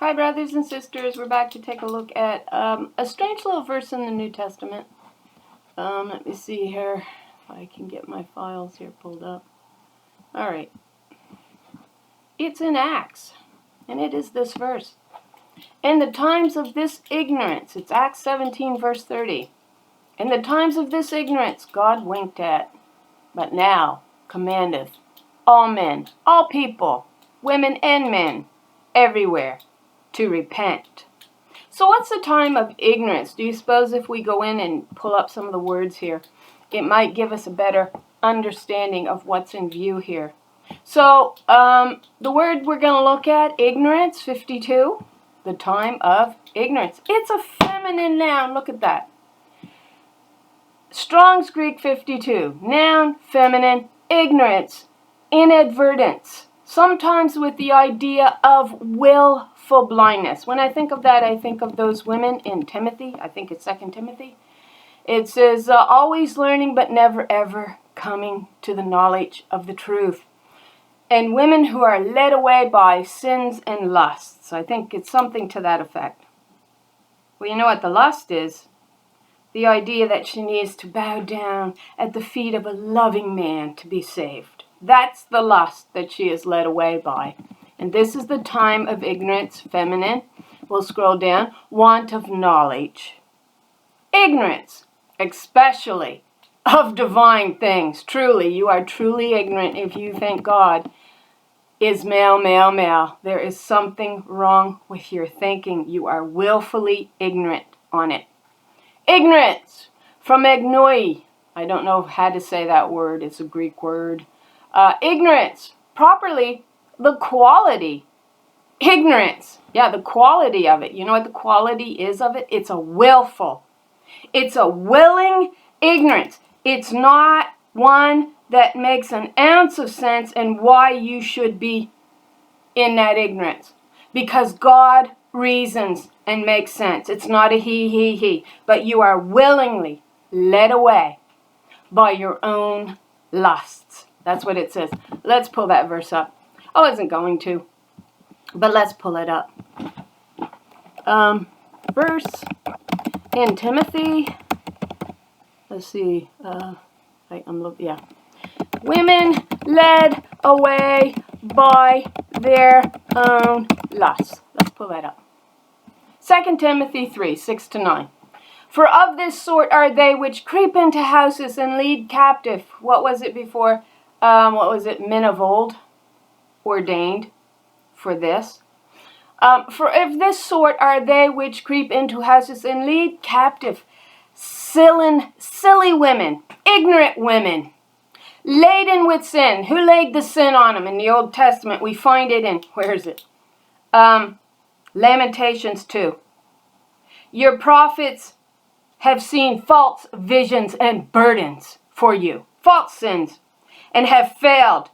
Hi brothers and sisters, we're back to take a look at a strange little verse in the New Testament. Let me see here if I can get my files here pulled up. Alright. It's in Acts, and it is this verse. In the times of this ignorance, it's Acts 17 verse 30. In the times of this ignorance God winked at, but now commandeth all men, all people, women and men, everywhere, to repent. So what's the time of ignorance? Do you suppose if we go in and pull up some of the words here, it might give us a better understanding of what's in view here? So the word we're going to look at, ignorance, 52, the time of ignorance. It's a feminine noun. Look at that. Strong's Greek 52, noun, feminine, ignorance, inadvertence. Sometimes with the idea of willful blindness. When I think of that, I think of those women in Timothy. I think it's 2 Timothy. It says, always learning but never ever coming to the knowledge of the truth. And women who are led away by sins and lusts. I think it's something to that effect. Well, you know what the lust is? The idea that she needs to bow down at the feet of a loving man to be saved. That's the lust that she is led away by. And this is the time of ignorance, feminine. We'll scroll down. Want of knowledge. Ignorance, especially of divine things. Truly, you are truly ignorant if you think God is male, male, male. There is something wrong with your thinking. You are willfully ignorant on it. Ignorance, from egnoe. I don't know how to say that word. It's a Greek word. Ignorance, properly, the quality. Ignorance, yeah, the quality of it. You know what the quality is of it? It's a willful. It's a willing ignorance. It's not one that makes an ounce of sense in why you should be in that ignorance. Because God reasons and makes sense. It's not a he. But you are willingly led away by your own lusts. That's what it says. Let's pull that verse up. I wasn't going to, but let's pull it up. Verse in Timothy. Let's see. Yeah. Women led away by their own lusts. Let's pull that up. 2 Timothy 3, 6-9. For of this sort are they which creep into houses and lead captive. What was it before? Men of old ordained for this. For of this sort are they which creep into houses and lead captive silly women, ignorant women, laden with sin. Who laid the sin on them? In the Old Testament, we find it in, where is it? Lamentations 2. Your prophets have seen false visions and burdens for you, false sins, and have failed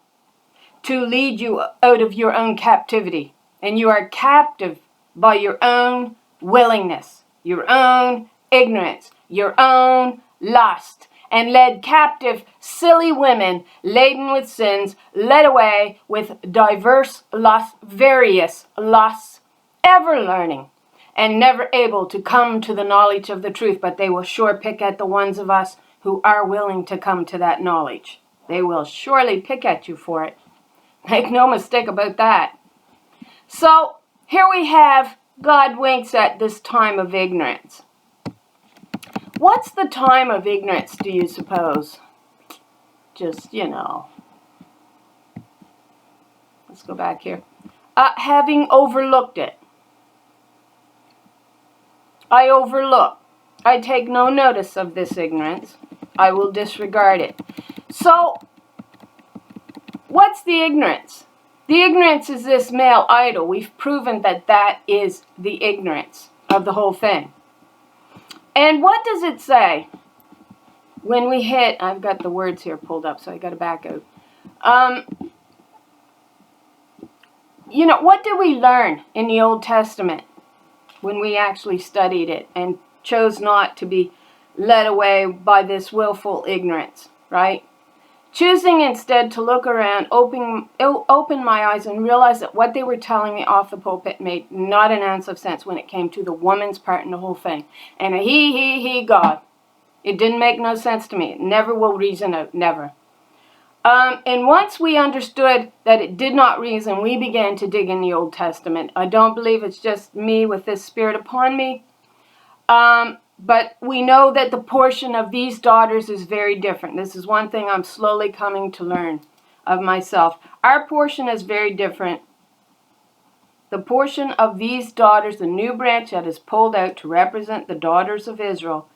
to lead you out of your own captivity. And you are captive by your own willingness, your own ignorance, your own lust, and led captive silly women laden with sins, led away with diverse lusts, various lusts, ever learning, and never able to come to the knowledge of the truth. But they will sure pick at the ones of us who are willing to come to that knowledge. They will surely pick at you for it. Make no mistake about that. So, here we have God winks at this time of ignorance. What's the time of ignorance, do you suppose? Just, Let's go back here. Having overlooked it. I overlook. I take no notice of this ignorance. I will disregard it. So, what's the ignorance? The ignorance is this male idol. We've proven that that is the ignorance of the whole thing. And what does it say when we hit, I've got the words here pulled up, so I got to back out. What did we learn in the Old Testament when we actually studied it and chose not to be led away by this willful ignorance, right? Choosing instead to look around, open my eyes and realize that what they were telling me off the pulpit made not an ounce of sense when it came to the woman's part in the whole thing. And God. It didn't make no sense to me. It never will reason out, never. And once we understood that it did not reason, we began to dig in the Old Testament. I don't believe it's just me with this spirit upon me. But we know that the portion of these daughters is very different. This is one thing I'm slowly coming to learn of myself. Our portion is very different. The portion of these daughters, the new branch that is pulled out to represent the daughters of Israel,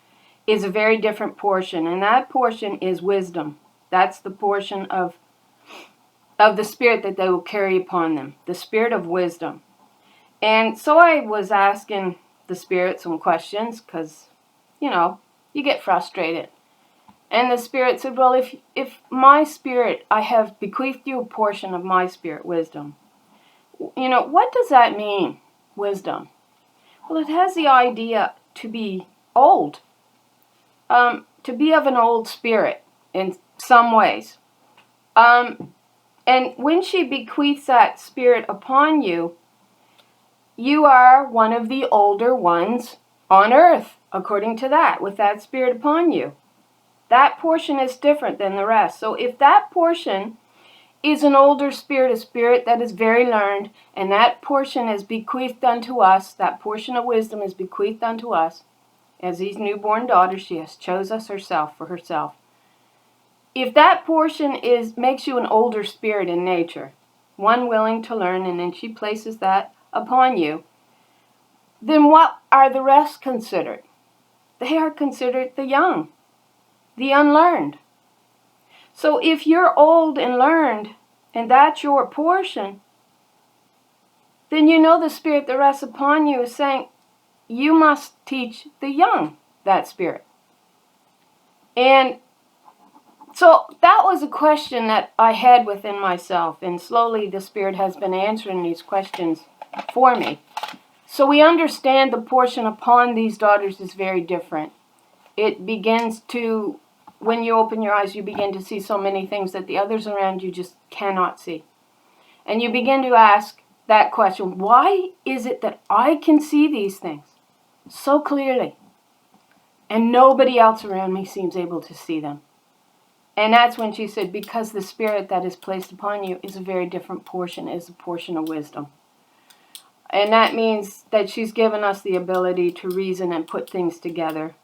is a very different portion. And that portion is wisdom. That's the portion of the spirit that they will carry upon them. The spirit of wisdom. And so I was asking the spirit some questions because, you get frustrated. And the spirit said, well, if my spirit, I have bequeathed you a portion of my spirit, wisdom. What does that mean, wisdom? Well, it has the idea to be old. To be of an old spirit in some ways. And when she bequeaths that spirit upon you, you are one of the older ones on earth, according to that, with that spirit upon you. That portion is different than the rest. So if that portion is an older spirit, a spirit that is very learned, and that portion is bequeathed unto us, that portion of wisdom is bequeathed unto us, as these newborn daughters, she has chose us herself for herself. If that portion makes you an older spirit in nature, one willing to learn, and then she places that upon you, then what are the rest considered? They are considered the young, the unlearned. So if you're old and learned, and that's your portion, then the spirit that rests upon you is saying, you must teach the young that spirit. And so that was a question that I had within myself, and slowly the Spirit has been answering these questions for me. So we understand the portion upon these daughters is very different. It begins to, when you open your eyes, you begin to see so many things that the others around you just cannot see. And you begin to ask that question, why is it that I can see these things so clearly, and nobody else around me seems able to see them? And that's when she said, because the spirit that is placed upon you is a very different portion, is a portion of wisdom. And that means that she's given us the ability to reason and put things together.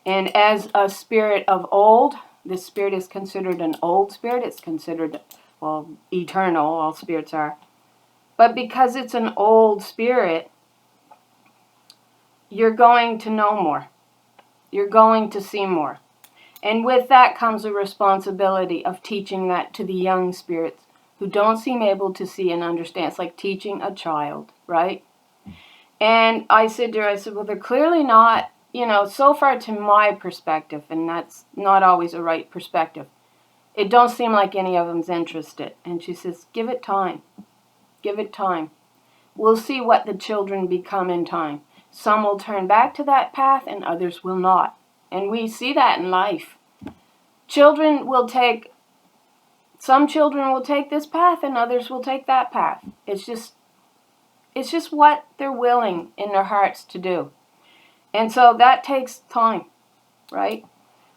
And as a spirit of old, this spirit is considered an old spirit. It's considered, eternal, all spirits are. But because it's an old spirit, you're going to know more. You're going to see more. And with that comes a responsibility of teaching that to the young spirits who don't seem able to see and understand. It's like teaching a child, right? And I said to her, well, they're clearly not, so far to my perspective, and that's not always a right perspective, it don't seem like any of them's interested. And she says, give it time. Give it time. We'll see what the children become in time. Some will turn back to that path and others will not. And we see that in life. Some children will take this path and others will take that path. It's just what they're willing in their hearts to do. And so that takes time, right?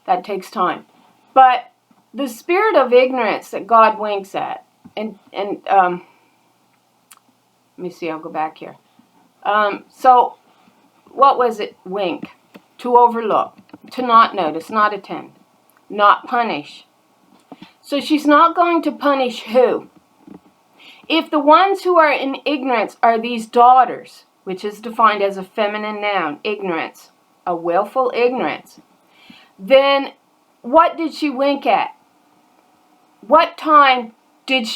That takes time. But the spirit of ignorance that God winks at, and let me see, I'll go back here. So what was it? Wink. To overlook, to not notice, not attend, not punish. So she's not going to punish who? If the ones who are in ignorance are these daughters, which is defined as a feminine noun, ignorance, a willful ignorance, then what did she wink at? What time does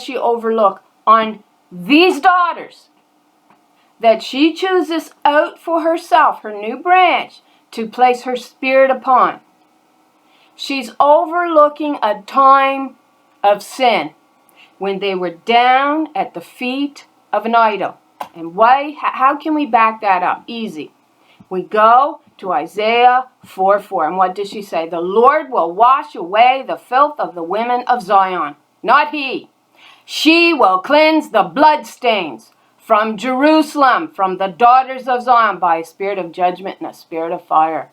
she overlook on these daughters that she chooses out for herself, her new branch, to place her spirit upon? She's overlooking a time of sin when they were down at the feet of an idol. And how can we back that up? Easy. We go to Isaiah 4:4. And what does she say? The Lord will wash away the filth of the women of Zion. Not he. She will cleanse the bloodstains from Jerusalem, from the daughters of Zion, by a spirit of judgment and a spirit of fire.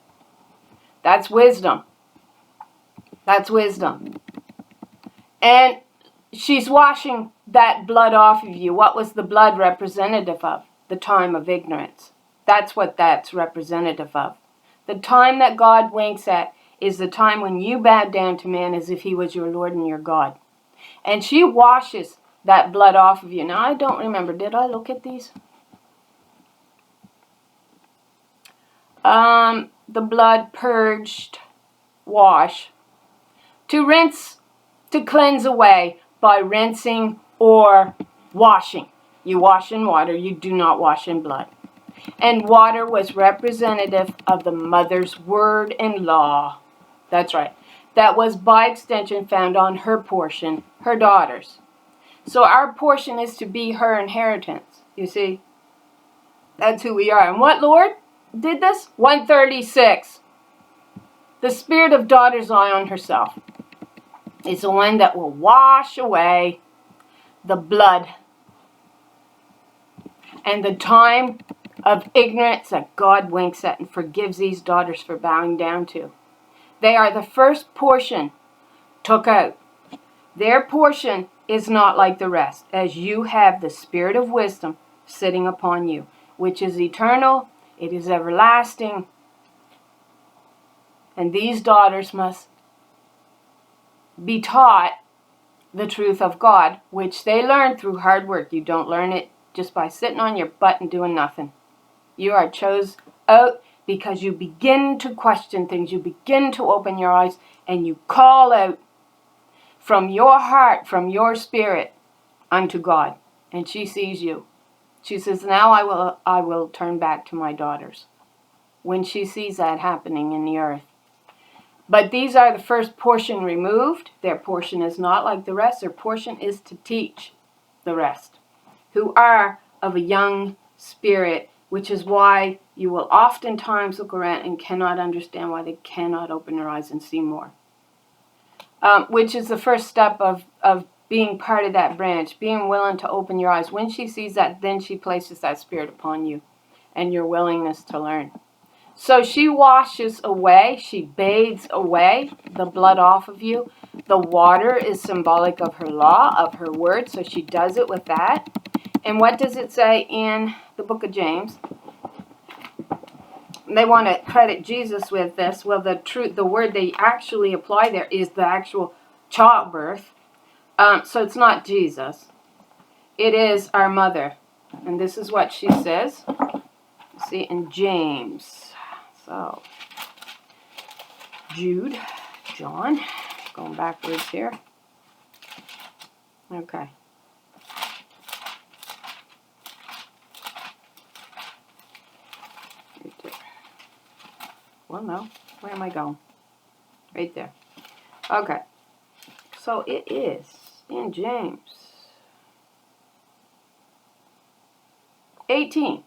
That's wisdom. That's wisdom. And she's washing that blood off of you. What was the blood representative of? The time of ignorance. That's what that's representative of. The time that God winks at is the time when you bow down to man as if he was your Lord and your God. And she washes that blood off of you. Now, I don't remember. Did I look at these? The blood purged, wash. To rinse, to cleanse away by rinsing or washing. You wash in water, you do not wash in blood. And water was representative of the mother's word and law. That's right. That was by extension found on her portion, her daughters. So our portion is to be her inheritance, you see. That's who we are. And what Lord did this? 136. The spirit of daughter Zion herself is the one that will wash away the blood and the time of ignorance that God winks at and forgives these daughters for bowing down to. They are the first portion took out. Their portion is not like the rest, as you have the spirit of wisdom sitting upon you, which is eternal, it is everlasting, and these daughters must be taught the truth of God, which they learn through hard work. You don't learn it just by sitting on your butt and doing nothing. You are chose out because you begin to question things. You begin to open your eyes and you call out from your heart, from your spirit unto God. And she sees you. She says, now I will turn back to my daughters. When she sees that happening in the earth. But these are the first portion removed. Their portion is not like the rest. Their portion is to teach the rest, who are of a young spirit, which is why you will oftentimes look around and cannot understand why they cannot open their eyes and see more. Which is the first step of being part of that branch, being willing to open your eyes. When she sees that, then she places that spirit upon you and your willingness to learn. So she washes away, she bathes away the blood off of you. The water is symbolic of her law, of her word, so she does it with that. And what does it say in the book of James? They want to credit Jesus with this. Well, the word they actually apply there is the actual childbirth. So it's not Jesus. It is our mother. And this is what she says. See, in James. So, Jude, John, going backwards here. Okay. Right there. Well, no. Where am I going? Right there. Okay. So it is in James 18.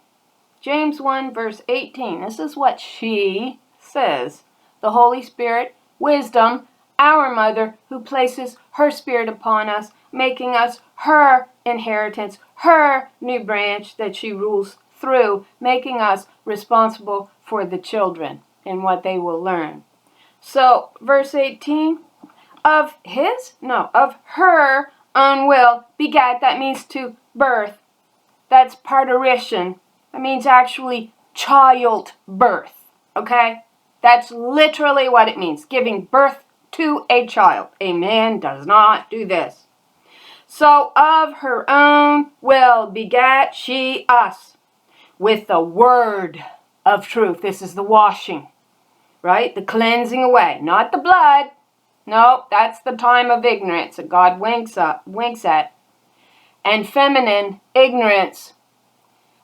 James 1 verse 18. This is what she says. The Holy Spirit, wisdom, our mother, who places her spirit upon us, making us her inheritance, her new branch that she rules through, making us responsible for the children and what they will learn. So, verse 18, of her own will begat, that means to birth. That's parturition. That means actually childbirth, okay? That's literally what it means, giving birth to a child. A man does not do this. So of her own will begat she us with the word of truth. This is the washing, right? The cleansing away, not the blood. No, that's the time of ignorance that God winks at. And feminine ignorance.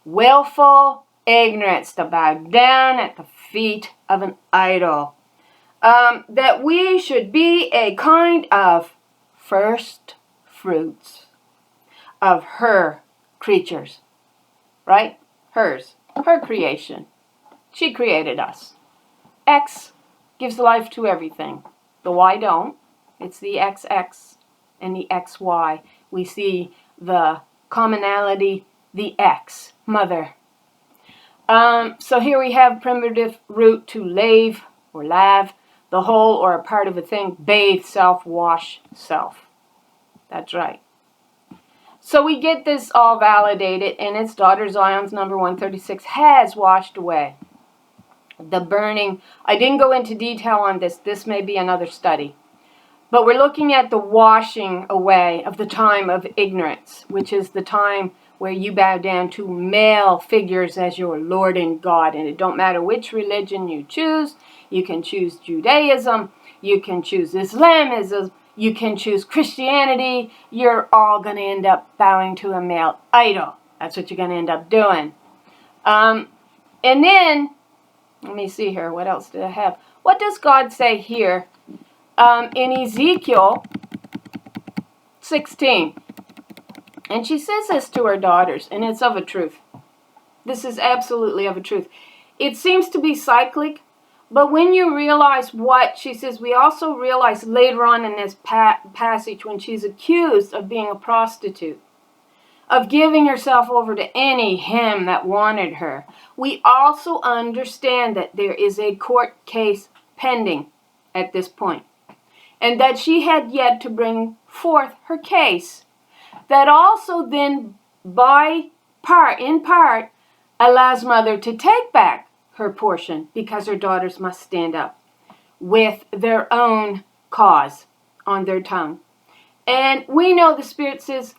Willful ignorance, to bow down at the feet of an idol. That we should be a kind of first fruits of her creatures. Right? Hers. Her creation. She created us. X gives life to everything. The Y don't. It's the XX and the XY. We see the commonality, the X, mother. So here we have primitive root to lave or lave, the whole or a part of a thing, bathe, self, wash, self. That's right. So we get this all validated, and its daughter Zion's number 136 has washed away. The burning, I didn't go into detail on this. This may be another study. But we're looking at the washing away of the time of ignorance, which is the time where you bow down to male figures as your Lord and God. And it don't matter which religion you choose. You can choose Judaism. You can choose Islamism. You can choose Christianity. You're all going to end up bowing to a male idol. That's what you're going to end up doing. And then, let me see here. What else did I have? What does God say here in Ezekiel 16? And she says this to her daughters, and it's of a truth. This is absolutely of a truth. It seems to be cyclic, but when you realize what she says, we also realize later on in this passage when she's accused of being a prostitute, of giving herself over to any him that wanted her. We also understand that there is a court case pending at this point, and that she had yet to bring forth her case. That also then, in part, allows mother to take back her portion because her daughters must stand up with their own cause on their tongue. And we know the Spirit says,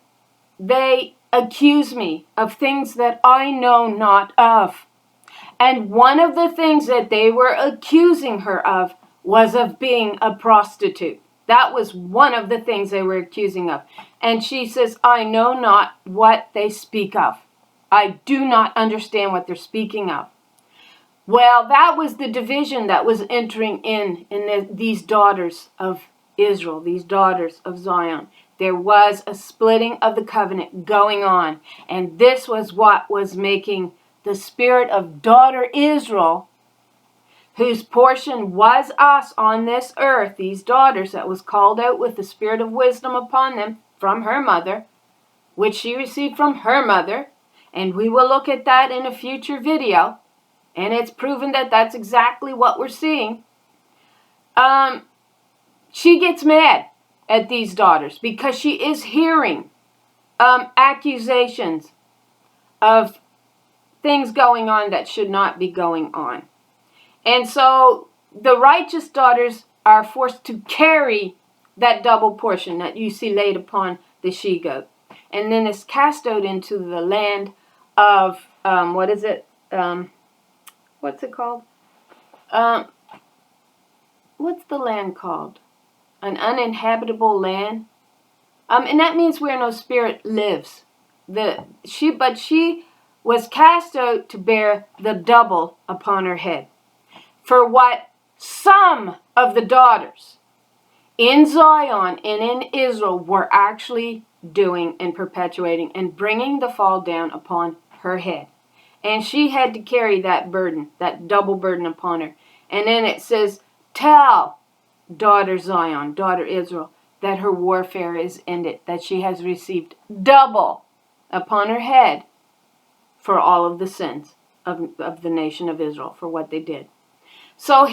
they accuse me of things that I know not of. And one of the things that they were accusing her of was of being a prostitute. That was one of the things they were accusing of. And she says, I know not what they speak of. I do not understand what they're speaking of. Well, that was the division that was entering in these daughters of Israel, these daughters of Zion. There was a splitting of the covenant going on. And this was what was making the spirit of daughter Israel, whose portion was us on this earth, these daughters that was called out with the spirit of wisdom upon them from her mother, which she received from her mother. And we will look at that in a future video. And it's proven that that's exactly what we're seeing. She gets mad at these daughters because she is hearing accusations of things going on that should not be going on. And so the righteous daughters are forced to carry that double portion that you see laid upon the she-goat. And then it's cast out into the land of, what's it called? What's the land called? An uninhabitable land. And that means where no spirit lives. But she was cast out to bear the double upon her head. For what some of the daughters in Zion and in Israel were actually doing and perpetuating and bringing the fall down upon her head. And she had to carry that burden, that double burden upon her. And then it says, tell daughter Zion, daughter Israel, that her warfare is ended, that she has received double upon her head for all of the sins of the nation of Israel, for what they did. So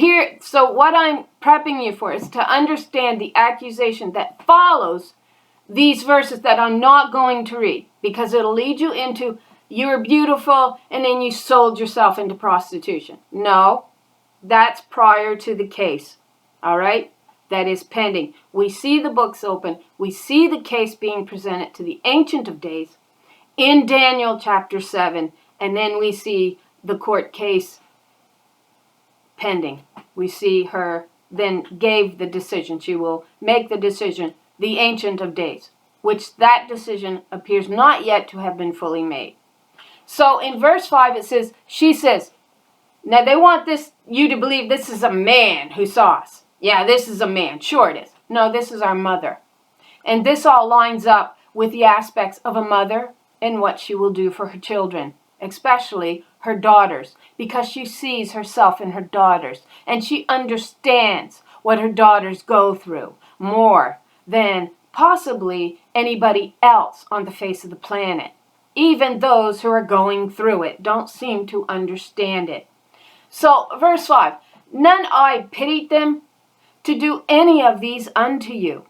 what I'm prepping you for is to understand the accusation that follows these verses that I'm not going to read, because it'll lead you into you're beautiful and then you sold yourself into prostitution. No, that's prior to the case. All right? That is pending. We see the books open. We see the case being presented to the Ancient of Days in Daniel chapter 7. And then we see the court case pending. We see her then gave the decision. She will make the decision, the Ancient of Days, which that decision appears not yet to have been fully made. So in verse 5 it says, she says, now they want you to believe this is a man who saw us. Yeah, this is a man. Sure it is. No, this is our mother. And this all lines up with the aspects of a mother and what she will do for her children. especially her daughters, because she sees herself in her daughters, and she understands what her daughters go through more than possibly anybody else on the face of the planet. Even those who are going through it don't seem to understand it. So, verse 5, none I pitied them to do any of these unto you,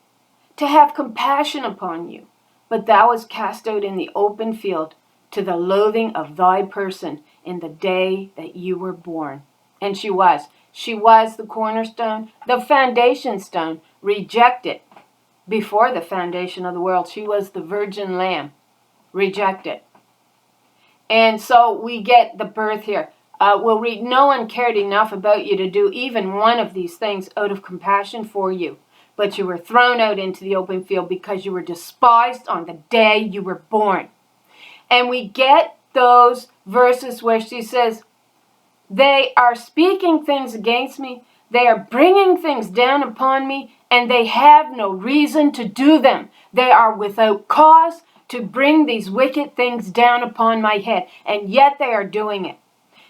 to have compassion upon you, but thou wast cast out in the open field to the loathing of thy person in the day that you were born. And she was the cornerstone, the foundation stone, rejected before the foundation of the world. She was the virgin lamb, rejected. And so we get the birth here. We'll read, no one cared enough about you to do even one of these things out of compassion for you. But you were thrown out into the open field because you were despised on the day you were born. And we get those verses where she says, they are speaking things against me. They are bringing things down upon me, and they have no reason to do them. They are without cause to bring these wicked things down upon my head, and yet they are doing it.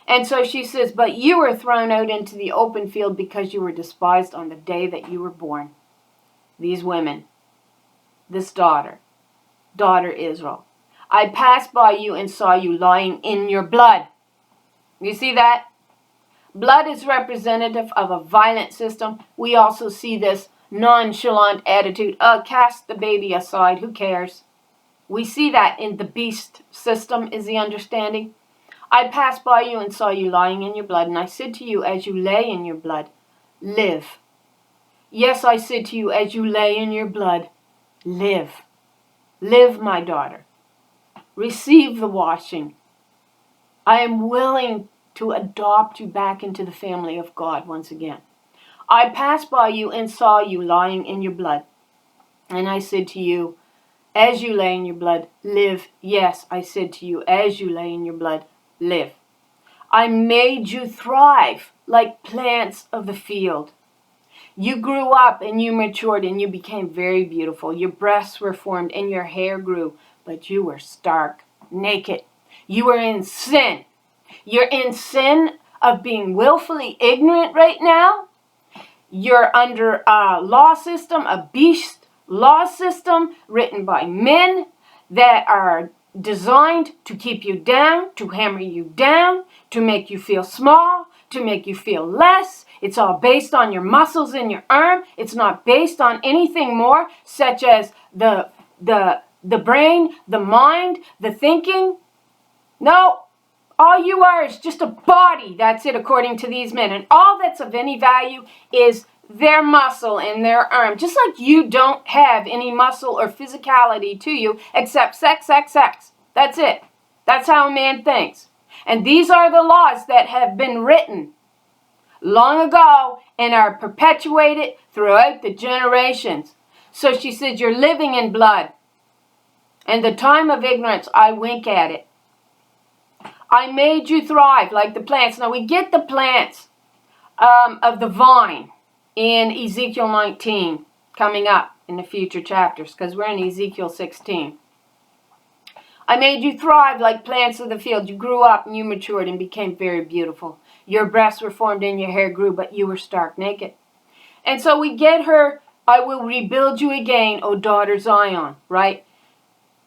And so she says, but you were thrown out into the open field because you were despised on the day that you were born. These women, this daughter Israel, I passed by you and saw you lying in your blood. You see that? Blood is representative of a violent system. We also see this nonchalant attitude. Cast the baby aside. Who cares? We see that in the beast system is the understanding. I passed by you and saw you lying in your blood, and I said to you, as you lay in your blood, live. Yes, I said to you, as you lay in your blood, live. Live, my daughter. Receive the washing. I am willing to adopt you back into the family of God once again. I passed by you and saw you lying in your blood, and I said to you, as you lay in your blood, live. Yes, I said to you, as you lay in your blood, live. I made you thrive like plants of the field. You grew up and you matured and you became very beautiful. Your breasts were formed and your hair grew, but you were stark naked. You were in sin. You're in sin of being willfully ignorant right now. You're under a law system, a beast law system written by men that are designed to keep you down, to hammer you down, to make you feel small, to make you feel less. It's all based on your muscles in your arm. It's not based on anything more, such as the brain, the mind, the thinking. No, all you are is just a body. That's it, according to these men. And all that's of any value is their muscle in their arm. Just like you don't have any muscle or physicality to you except sex, sex, sex. That's it. That's how a man thinks. And these are the laws that have been written long ago and are perpetuated throughout the generations. So she said, you're living in blood. And the time of ignorance, I wink at it. I made you thrive like the plants. Now we get the plants of the vine in Ezekiel 19 coming up in the future chapters, because we're in Ezekiel 16. I made you thrive like plants of the field. You grew up and you matured and became very beautiful. Your breasts were formed and your hair grew, but you were stark naked. And so we get her, I will rebuild you again, O daughter Zion, right?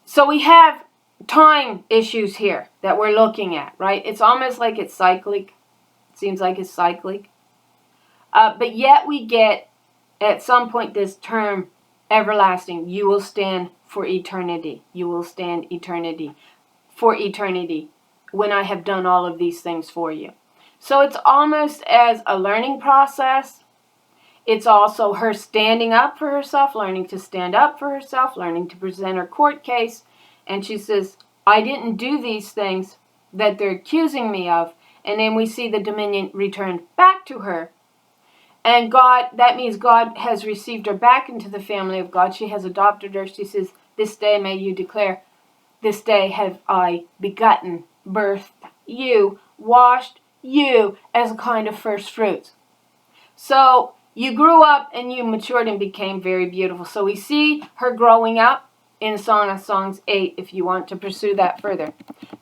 So we have time issues here that we're looking at, right? It's almost like it's cyclic. It seems like it's cyclic. But yet we get, at some point, this term, everlasting. You will stand for eternity. You will stand for eternity when I have done all of these things for you. So it's almost as a learning process. It's also her standing up for herself, learning to stand up for herself, learning to present her court case. And she says, I didn't do these things that they're accusing me of. And then we see the dominion returned back to her. And God, that means God has received her back into the family of God. She has adopted her. She says, this day may you declare, this day have I begotten, birthed you, washed you as a kind of first fruits. So you grew up and you matured and became very beautiful. So we see her growing up. in Song of Songs 8 if you want to pursue that further.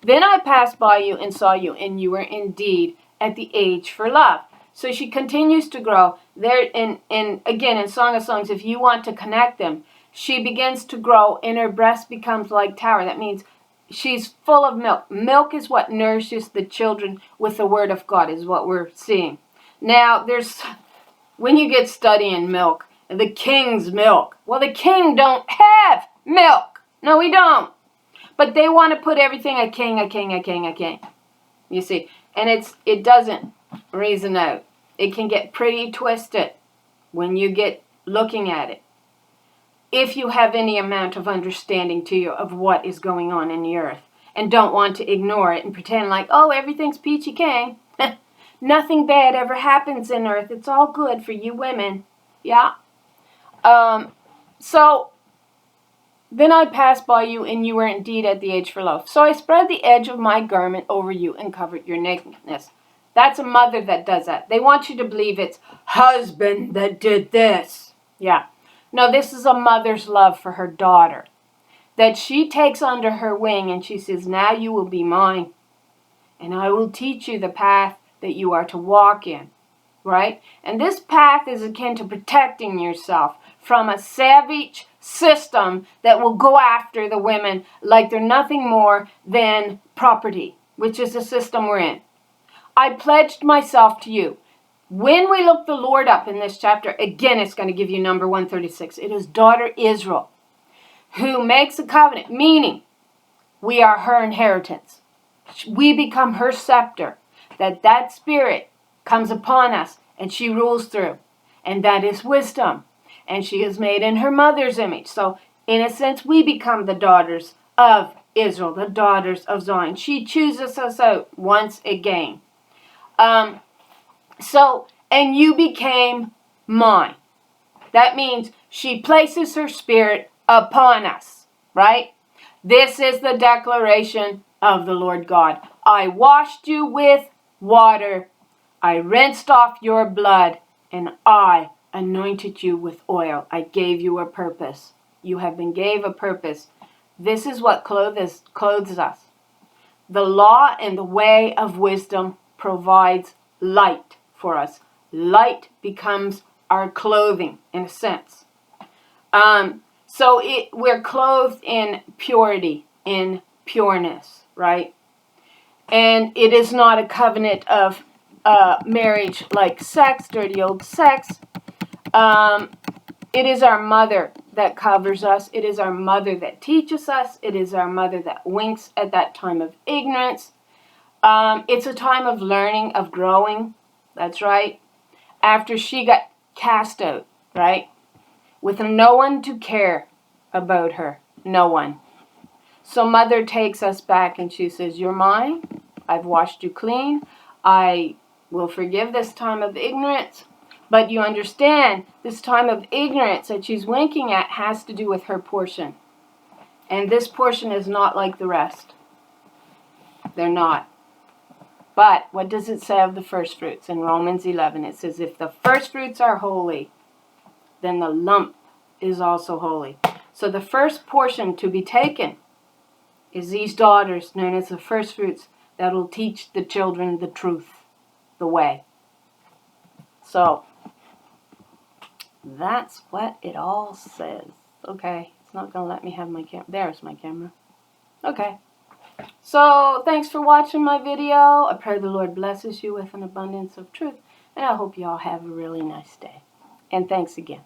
Then I passed by you and saw you, and you were indeed at the age for love. So she continues to grow. There, again, in Song of Songs, if you want to connect them, she begins to grow, and her breast becomes like tower. That means she's full of milk. Milk is what nourishes the children with the word of God, is what we're seeing. Now, when you get studying milk, the king's milk. Well, the king don't have milk. No, we don't. But they want to put everything a king. You see, and it doesn't reason out. It can get pretty twisted when you get looking at it. If you have any amount of understanding to you of what is going on in the earth and don't want to ignore it and pretend like, oh, everything's peachy keen. Nothing bad ever happens in earth. It's all good for you women. Yeah. So then I passed by you, and you were indeed at the age for love. So I spread the edge of my garment over you and covered your nakedness. That's a mother that does that. They want you to believe it's husband that did this. Yeah. No, this is a mother's love for her daughter, that she takes under her wing and she says, now you will be mine, and I will teach you the path that you are to walk in, right? And this path is akin to protecting yourself from a savage system that will go after the women like they're nothing more than property, which is the system we're in. I pledged myself to you. When we look the Lord up in this chapter, again, it's going to give you number 136. It is daughter Israel who makes a covenant, meaning we are her inheritance. We become her scepter, that spirit comes upon us and she rules through. And that is wisdom. And she is made in her mother's image. So, in a sense, we become the daughters of Israel, the daughters of Zion. She chooses us out once again. And you became mine. That means she places her spirit upon us, right? This is the declaration of the Lord God. I washed you with water. I rinsed off your blood, and I anointed you with oil. I gave you a purpose. You have been gave a purpose. This is what clothes us. The law and the way of wisdom provides light for us. Light becomes our clothing, in a sense. We're clothed in purity, in pureness, right? And it is not a covenant of marriage like sex, dirty old sex. It is our mother that covers us. It is our mother that teaches us. It is our mother that winks at that time of ignorance. It's a time of learning, of growing. That's right. After she got cast out, right? With no one to care about her. No one. So mother takes us back and she says, you're mine. I've washed you clean. I will forgive this time of ignorance. But you understand, this time of ignorance that she's winking at has to do with her portion. And this portion is not like the rest. They're not. But what does it say of the first fruits? In Romans 11, it says, if the first fruits are holy, then the lump is also holy. So the first portion to be taken is these daughters, known as the first fruits, that will teach the children the truth, the way. So, that's what it all says. Okay, it's not going to let me have my camera. There's my camera. Okay. So, thanks for watching my video. I pray the Lord blesses you with an abundance of truth. And I hope you all have a really nice day. And thanks again.